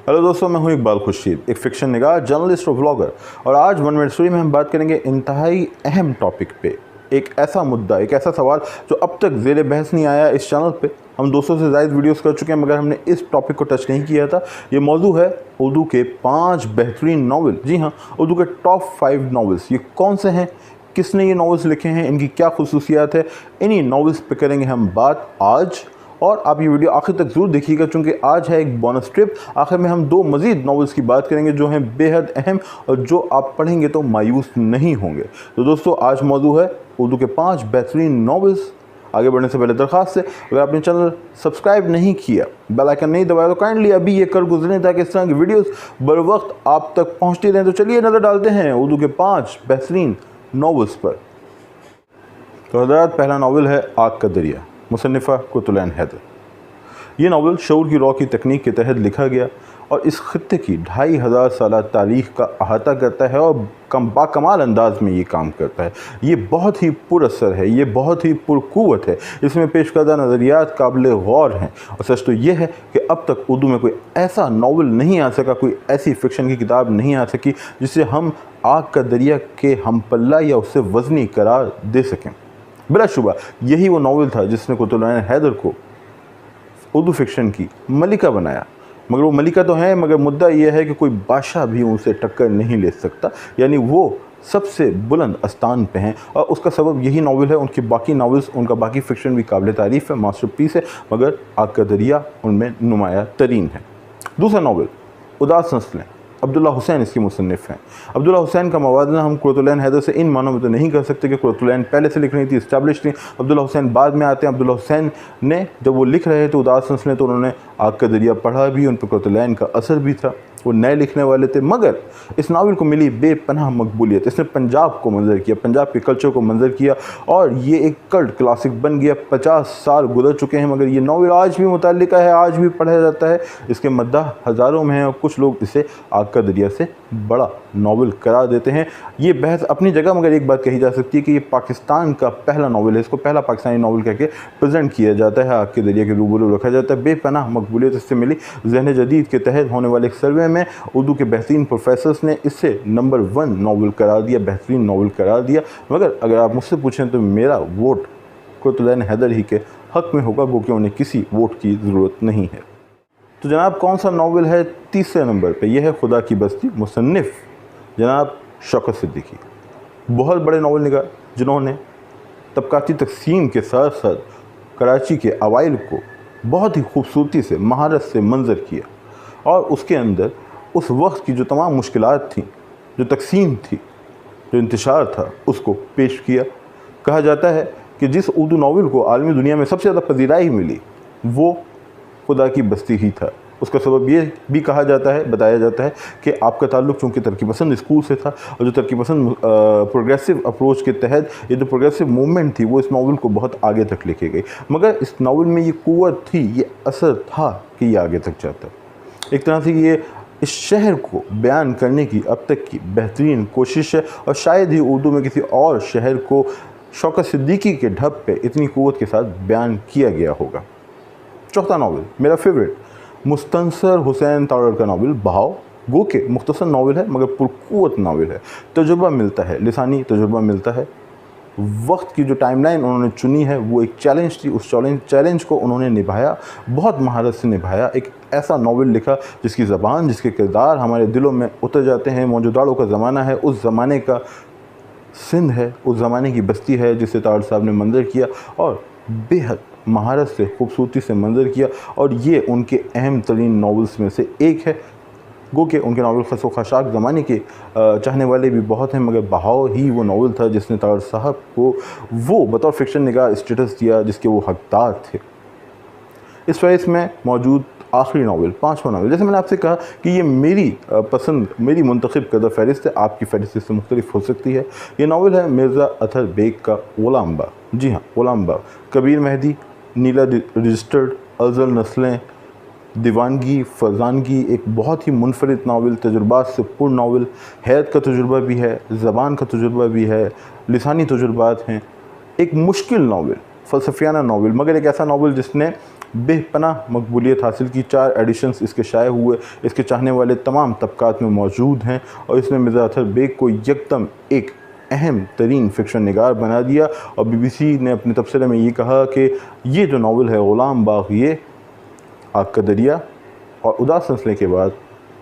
Hello दोस्तों, मैं हूं इकबाल खुर्शीद, एक फिक्शन निगार, जर्नलिस्ट और व्लॉगर। और आज 1 मिनट स्टोरी में हम बात करेंगे इंतहाई अहम टॉपिक पे। एक ऐसा मुद्दा, एक ऐसा सवाल जो अब तक ज़ेरे बहस नहीं आया इस चैनल पे। हम 200 से ज़ायद वीडियोस कर चुके हैं मगर हमने इस टॉपिक को टच नहीं किया था। ये मौजू है उर्दू के 5 बेहतरीन नावल। जी हाँ, उर्दू के टॉप 5 नावल्स। ये कौन से हैं, किसने ये नावल्स लिखे हैं, इनकी क्या खुसूसियात है, इन्हीं नावल्स पे करेंगे हम बात आज। और आप ये वीडियो आखिर तक ज़रूर देखिएगा क्योंकि आज है एक बोनस ट्रिप। आखिर में हम 2 मज़ीद नावल्स की बात करेंगे जो हैं बेहद अहम और जो आप पढ़ेंगे तो मायूस नहीं होंगे। तो दोस्तों, आज मौजू है उर्दू के 5 बेहतरीन नावल्स। आगे बढ़ने से पहले दरख्वास्त है, अगर आपने चैनल सब्सक्राइब नहीं किया, बेल आइकन नहीं दबाया तो काइंडली अभी ये कर गुजरें ताकि इस तरह की वीडियोस बर वक्त आप तक पहुँचती रहें। तो चलिए नज़र डालते हैं उर्दू के 5 बेहतरीन नावल्स पर। तो हज़रात, पहला नावल है आग का दरिया, मुसन्निफ़ा कुतुलैन हैदर। ये नावल शऊर की रॉ की तकनीक के तहत लिखा गया और इस खत्ते की 2500 साल तारीख़ का अहाता करता है और बाकमाल अंदाज में ये काम करता है। ये बहुत ही पुरअसर है, ये बहुत ही पुरक़ुव्वत है। इसमें पेश करदा नज़रियात काबिल गौर हैं। और सच तो ये है कि अब तक उर्दू में कोई ऐसा नावल नहीं आ सका, कोई ऐसी फ़िक्शन की किताब नहीं आ सकी जिसे हम आग का दरिया के हम पल्ला या उससे वज़नी करार दे सकें। बिलाशुबा यही वो नावल था जिसने कुतुलैन हैदर को उर्दू फिक्शन की मलिका बनाया। मगर वो मलिका तो है, मगर मुद्दा ये है कि कोई बादशाह भी उनसे टक्कर नहीं ले सकता, यानी वो सबसे बुलंद अस्तान पे हैं। और उसका सबब यही नावल है। उनकी बाकी नावल्स, उनका बाकी फ़िक्शन भी काबिल तारीफ़ है, मास्टरपीस है, मगर आग का दरिया उनमें नुमाया तरीन है। दूसरा नावल उदास नस्लें, अब्दुल्ला हुसैन इसकी मुसन्निफ़ हैं। अब्दुल्ला हुसैन का मवाजना हम कुतुलैन हैदर से इन मानों में तो नहीं कर सकते कि कुतुलैन पहले से लिख रही थी, इस्टेब्लिश थी। अब्दुल्ला हुसैन बाद में आते हैं। अब्दुल्ला हुसैन ने जब वो लिख रहे थे उदास नस्लें तो उन्होंने आग का दरिया पढ़ा भी, उन पर कुतुलैन का असर भी था, वो नए लिखने वाले थे। मगर इस नावल को मिली बेपनाह मकबूलियत। इसने पंजाब को मंजर किया, पंजाब के कल्चर को मंजर किया और ये एक कल्ट क्लासिक बन गया। 50 साल गुजर चुके हैं मगर ये नावल आज भी मुतल्लिका है, आज भी पढ़ा जाता है। इसके मद्दाह हज़ारों में हैं और कुछ लोग इसे आग का दरिया से बड़ा नावल करार देते हैं। ये बहस अपनी जगह, मगर एक बात कही जा सकती है कि ये पाकिस्तान का पहला नावल है। इसको पहला पाकिस्तानी नावल कह के प्रेजेंट किया जाता है, आग के दरिया के रूबरू रखा जाता है। बेपनाह मकबूलियत इससे मिली। ज़हन जदीद के तहत होने वाले एक सर्वे में उर्दू के बेहतरीन प्रोफेसर्स ने इसे नंबर 1 नावल करार दिया, बेहतरीन नावल करार दिया। मगर अगर आप मुझसे पूछें तो मेरा वोट कुतुलैन हैदर ही के हक़ में होगा, क्योंकि उन्हें किसी वोट की ज़रूरत नहीं है। तो जनाब, कौन सा नावल है तीसरे नंबर पे? यह है खुदा की बस्ती, मुसन्निफ़ जनाब शौकत सिद्दीकी। बहुत बड़े नावल निगार जिन्होंने तबकाती तक़सीम के साथ साथ कराची के अवाइल को बहुत ही खूबसूरती से, महारत से मंजर किया और उसके अंदर उस वक्त की जो तमाम मुश्किलात थीं, जो तक़सीम थी, जो इंतशार था, उसको पेश किया। कहा जाता है कि जिस उर्दू नावल को आलमी दुनिया में सबसे ज़्यादा पजीराई मिली वो खुदा की बस्ती ही था। उसका सबब ये भी कहा जाता है, बताया जाता है कि आपका ताल्लुक़ चूँकि तरक्की पसंद स्कूल से था और जो तरक्की पसंद प्रोग्रेसिव अप्रोच के तहत ये जो प्रोग्रेसिव मूवमेंट थी वो इस नावल को बहुत आगे तक लेके गई। मगर इस नावल में ये क़ुव्वत थी, ये असर था कि ये आगे तक जाता। एक तरह से ये इस शहर को बयान करने की अब तक की बेहतरीन कोशिश है और शायद ही उर्दू में किसी और शहर को शौकत सिद्दीकी के ढब पे इतनी क़ुव्वत के साथ बयान किया गया होगा। चौथा नावल मेरा फेवरेट, मुस्तनसर हुसैन तारड़ का नावल बहाव। गो के मुख्तसर नावल है मगर पुरक़ुव्वत नावल है। तजुर्बा मिलता है, लिसानी तजुर्बा मिलता है। वक्त की जो टाइमलाइन उन्होंने चुनी है वो एक चैलेंज थी, उस चैलेंज को उन्होंने निभाया, बहुत महारत से निभाया। एक ऐसा नावल लिखा जिसकी ज़बान, जिसके किरदार हमारे दिलों में उतर जाते हैं। मौजूदाड़ों का ज़माना है, उस ज़माने का सिंध है, उस ज़माने की बस्ती है जिसे तारड़ साहब ने मंजर किया और बेहद महारत से, खूबसूरती से मंजर किया। और ये उनके अहम तरीन नावल्स में से एक है। गो के उनके नावल खस व खशाक ज़माने के चाहने वाले भी बहुत हैं, मगर बहाव ही वो नावल था जिसने तारड़ साहब को वो बतौर फिक्शन निगार स्टेटस दिया जिसके वो हकदार थे। इस फहरिस्त में मौजूद आखिरी नावल, 5वां नावल, जैसे मैंने आपसे कहा कि ये मेरी पसंद, मेरी मुंतखब करदा फहरिस्त है, आपकी फहरिस्त इससे मुख्तलिफ हो सकती है। ये नावल है मिर्ज़ा अतहर बेग का ग़ुलाम बाग़। जी हाँ, ग़ुलाम बाग़। कबीर मेहदी, नीला रजिस्टर्ड, अज़ल नस्लें, दीवानगी, फ़रज़ानगी, एक बहुत ही मुनफरिद नावल, तजुर्बात से पुर नावल। हैरत का तजुर्बा भी है, ज़बान का तजुर्बा भी है, लिसानी तजुर्बात हैं। एक मुश्किल नावल, फ़लसफ़ियाना नावल, मगर एक ऐसा नावल जिसने बेपनाह मकबूलियत हासिल की। 4 एडिशंस इसके शाये हुए, इसके चाहने वाले तमाम तबकात में मौजूद हैं और इसने मिर्ज़ा अतहर बेग को यकदम एक अहम तरीन फिक्शन निगार बना दिया। और BBC ने अपने तबसरे में ये कहा कि ये जो नावल है ग़ुलाम बाग़, ये आग का दरिया और उदास सिलसिले के बाद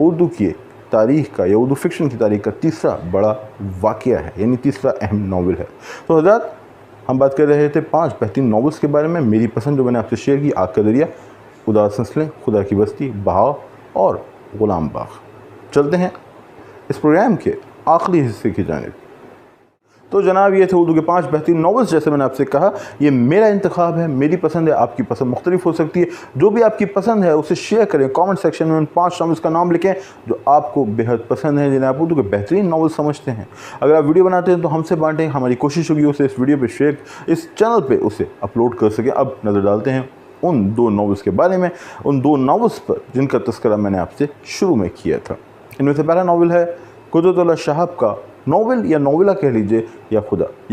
उर्दू की तारीख़ का या उर्दू फिक्शन की तारीख़ का तीसरा बड़ा वाक़या है, यानी तीसरा अहम नावल है। तो हज़रात, हम बात कर रहे थे 5 बेहतरीन नावल्स के बारे में। मेरी पसंद जो मैंने आपसे शेयर की, आग का दरिया, उदास सिलसिले, खुदा की बस्ती, बहाव और ग़ुलाम बाग़। चलते हैं इस प्रोग्राम के आखिरी हिस्से की जानिब। तो जनाब, ये थे उर्दू के 5 बेहतरीन नॉवेल्स। जैसे मैंने आपसे कहा, ये मेरा इंतखाब है, मेरी पसंद है, आपकी पसंद मुख्तलिफ हो सकती है। जो भी आपकी पसंद है उसे शेयर करें, कमेंट सेक्शन में उन 5 नॉवेल्स का नाम लिखें जो आपको बेहद पसंद है, जिन्हें आप उर्दू के बेहतरीन नॉवेल समझते हैं। अगर आप वीडियो बनाते हैं तो हमसे बांटें, हमारी कोशिश होगी उसे इस वीडियो पर शेयर, इस चैनल पर उसे अपलोड कर सकें। अब नज़र डालते हैं उन 2 नॉवेल्स के बारे में, उन 2 नॉवेल्स पर जिनका तस्करा मैंने आपसे शुरू में किया था। इनमें से पहला नावल है कुदरतुल्लाह शाहब का नावल या नावला कह लीजिए, या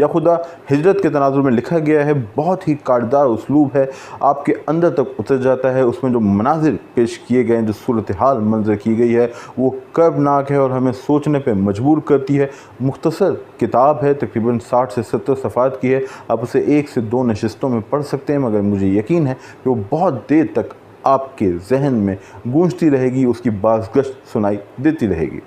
खुदा हिजरत के तनाजुर में लिखा गया है। बहुत ही काटदार उसलूब है, आपके अंदर तक उतर जाता है। उसमें जो मनाजिर पेश किए गए हैं, जो सूरत हाल मंजर की गई है, वो कर्बनाक है और हमें सोचने पे मजबूर करती है। मुख्तसर किताब है, तकरीबन 60 से 70 सफ़ात की है। आप उसे 1 से 2 नशिस्तों में पढ़ सकते हैं, मगर मुझे यकीन है कि वो बहुत देर तक आपके जहन में गूंजती रहेगी, उसकी बाज़गश्त सुनाई देती रहेगी।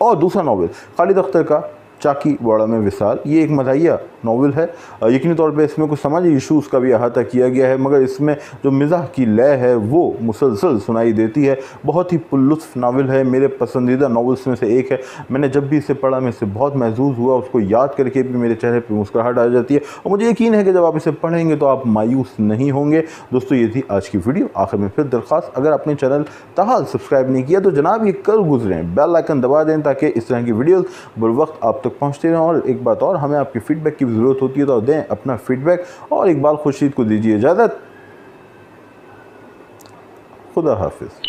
और दूसरा नावल खालिद अख्तर का चाकी वाड़ा में विसाल, ये एक मज़ाहिया नावल है। यकीनी तौर पे इसमें कुछ समाजी इशूज़ का भी अहाता किया गया है, मगर इसमें जो मिज़ाह की लय है वो मुसलसल सुनाई देती है। बहुत ही पुरलुत्फ़ नावल है, मेरे पसंदीदा नावल्स में से एक है। मैंने जब भी इसे पढ़ा मैं इससे बहुत महसूस हुआ, उसको याद करके भी मेरे चेहरे पर मुस्कुराहट आ जाती है और मुझे यकीन है कि जब आप इसे पढ़ेंगे तो आप मायूस नहीं होंगे। दोस्तों, ये थी आज की वीडियो। आखिर में फिर दरख्वास्त, अगर आपने चैनल ताहाल सब्सक्राइब नहीं किया तो जनाब ये कर गुजरें, बेल आइकन दबा दें ताकि इस तरह की वीडियोज़ बर वक्त आप तक पहुँचते रहें। और एक बात और, हमें आपकी फ़ीडबैक की ज़रूरत होती है, तो दें अपना फ़ीडबैक। और इकबाल खुर्शीद को दीजिए इजाज़त। खुदा हाफिज़।